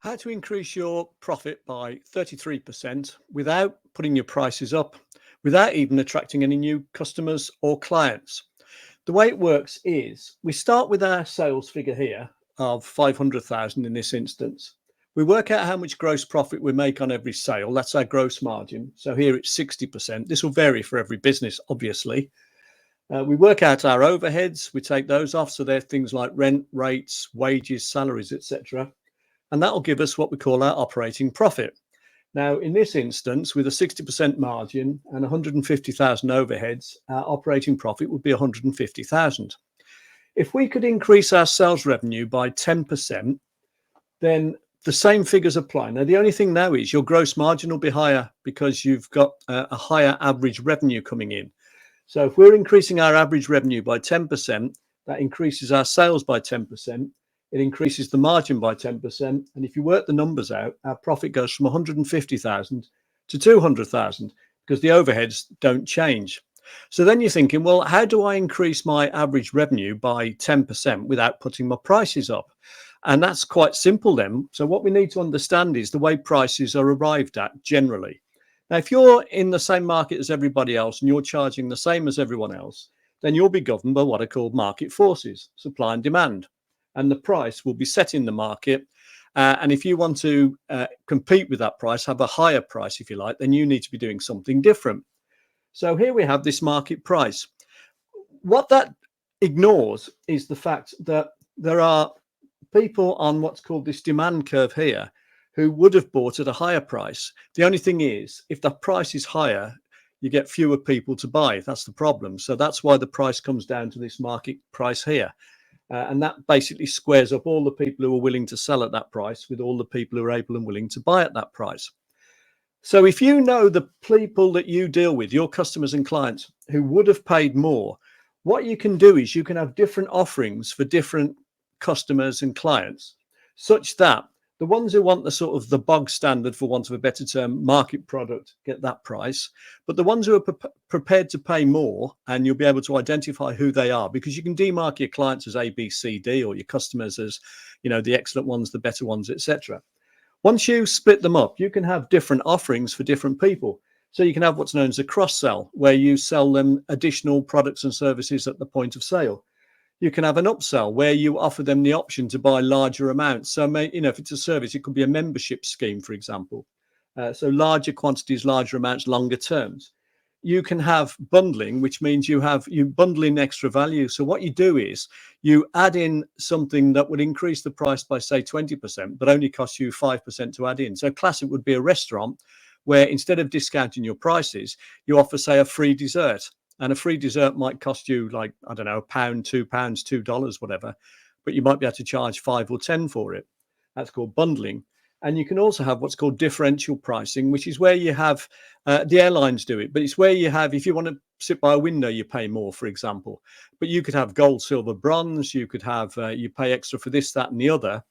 How to increase your profit by 33% without putting your prices up, without even attracting any new customers or clients. The way it works is we start with our sales figure here of 500,000 in this instance. We work out how much gross profit we make on every sale. That's our gross margin. So here it's 60%. This will vary for every business, obviously. We work out our overheads. We take those off. So they're things like rent, rates, wages, salaries, etc. And that will give us what we call our operating profit. Now, in this instance, with a 60% margin and 150,000 overheads, our operating profit would be 150,000. If we could increase our sales revenue by 10%, then the same figures apply. Now, the only thing now is your gross margin will be higher because you've got a higher average revenue coming in. So if we're increasing our average revenue by 10%, that increases our sales by 10%. It increases the margin by 10%. And if you work the numbers out, our profit goes from 150,000 to 200,000 because the overheads don't change. So then you're thinking, well, how do I increase my average revenue by 10% without putting my prices up? And that's quite simple then. So what we need to understand is the way prices are arrived at generally. Now, if you're in the same market as everybody else and you're charging the same as everyone else, then you'll be governed by what are called market forces, supply and demand. And the price will be set in the market. And if you want to compete with that price, have a higher price, if you like, then you need to be doing something different. So here we have this market price. What that ignores is the fact that there are people on what's called this demand curve here who would have bought at a higher price. The only thing is, if the price is higher, you get fewer people to buy. That's the problem. So that's why the price comes down to this market price here. And that basically squares up all the people who are willing to sell at that price with all the people who are able and willing to buy at that price. So if you know the people that you deal with, your customers and clients who would have paid more, what you can do is you can have different offerings for different customers and clients, such that the ones who want the sort of the bog standard, for want of a better term, market product get that price. But the ones who are prepared to pay more, and you'll be able to identify who they are, because you can demark your clients as A, B, C, D, or your customers as, you know, the excellent ones, the better ones, etc. Once you split them up, you can have different offerings for different people. So you can have what's known as a cross-sell, where you sell them additional products and services at the point of sale. You can have an upsell where you offer them the option to buy larger amounts. So, if it's a service, it could be a membership scheme, for example. So larger quantities, larger amounts, longer terms. You can have bundling, which means you bundle in extra value. So what you do is you add in something that would increase the price by, say, 20%, but only cost you 5% to add in. So classic would be a restaurant where instead of discounting your prices, you offer, say, a free dessert. And a free dessert might cost you, like, I don't know, £1, £2, $2, whatever, but you might be able to charge 5 or 10 for it. That's called bundling. And you can also have what's called differential pricing, which is where you have, the airlines do it, but it's where you have, if you want to sit by a window, you pay more, for example. But you could have gold, silver, bronze. You could have, you pay extra for this, that, and the other.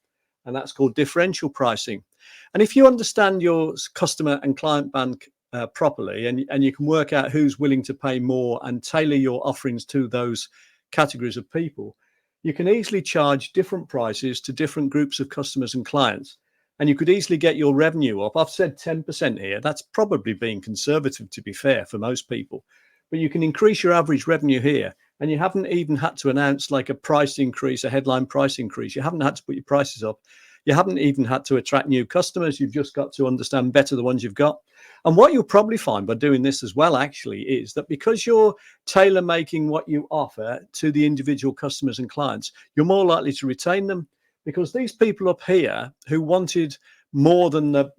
And that's called differential pricing. And if you understand your customer and client bank properly, and you can work out who's willing to pay more and tailor your offerings to those categories of people, you can easily charge different prices to different groups of customers and clients, and you could easily get your revenue up. I've said 10% here. That's probably being conservative, to be fair, for most people, but you can increase your average revenue here, and you haven't even had to announce like a price increase, a headline price increase. You haven't had to put your prices up. You haven't even had to attract new customers. You've just got to understand better the ones you've got. And what you'll probably find by doing this as well, actually, is that because you're tailor making what you offer to the individual customers and clients, you're more likely to retain them, because these people up here who wanted more than the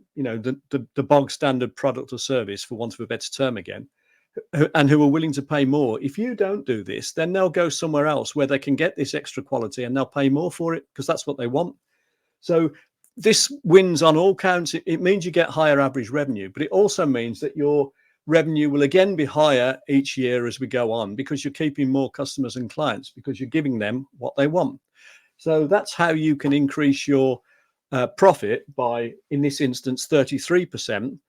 bog standard product or service, for want of a better term again, and who are willing to pay more, if you don't do this, then they'll go somewhere else where they can get this extra quality and they'll pay more for it because that's what they want. So this wins on all counts. It means you get higher average revenue, but it also means that your revenue will again be higher each year as we go on, because you're keeping more customers and clients, because you're giving them what they want. So that's how you can increase your profit by, in this instance, 33%,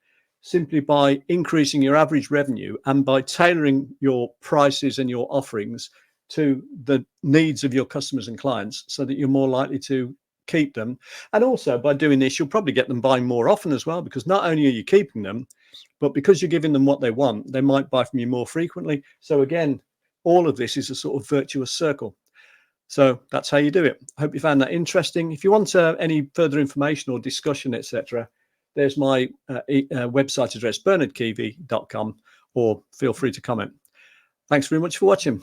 simply by increasing your average revenue and by tailoring your prices and your offerings to the needs of your customers and clients, so that you're more likely to keep them. And also by doing this, you'll probably get them buying more often as well, because not only are you keeping them, but because you're giving them what they want, they might buy from you more frequently. So again, all of this is a sort of virtuous circle. So that's how you do it. I hope you found that interesting. If you want any further information or discussion, etc., there's my website address, bernardkeevy.com, or feel free to comment. Thanks very much for watching.